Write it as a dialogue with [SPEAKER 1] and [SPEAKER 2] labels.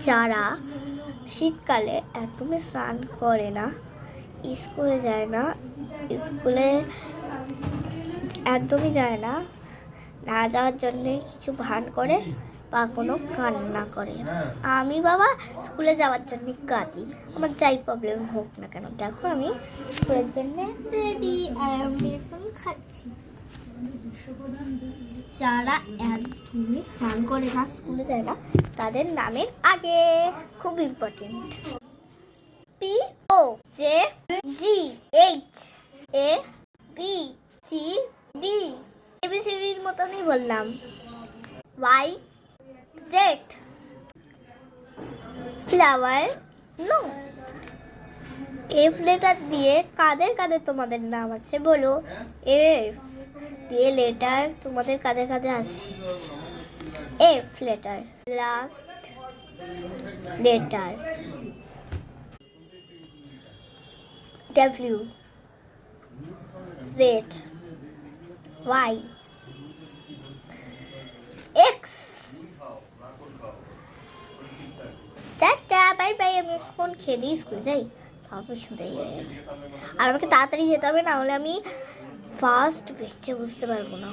[SPEAKER 1] যারা শীতকালে একদমই স্নান করে না, স্কুলে যায় না, স্কুলে একদমই যায় না, না যাওয়ার জন্যে কিছু ভান করে বা কোনো কান্না করে। আমি বাবা স্কুলে যাওয়ার জন্য কাঁদি, আমার যাই প্রবলেম হোক না কেন। দেখো আমি স্কুলের জন্য রেডি আর আমি এখন খাচ্ছি। যারা একদমই স্নান করে না, স্কুলে যায় না, তাদের নামের আগে খুব important P O J G H A B C D, এবিসিডির মতনই বললাম। Y Z flower no. F letter দিয়ে কাদের কাদের তোমাদের নাম আছে বলো? এফ দিয়ে লেটার তোমাদের কাদের কাদের আছে? F letter last letter. W Z Y X. Tata bye bye. আমি এখন খেয়ে দিয়ে স্কুলে যাই, তারপর শুতে গেছে। আর আমাকে তাড়াতাড়ি যেতে হবে, না হলে আমি ফার্স্ট বেঁচে বুঝতে পারবো না।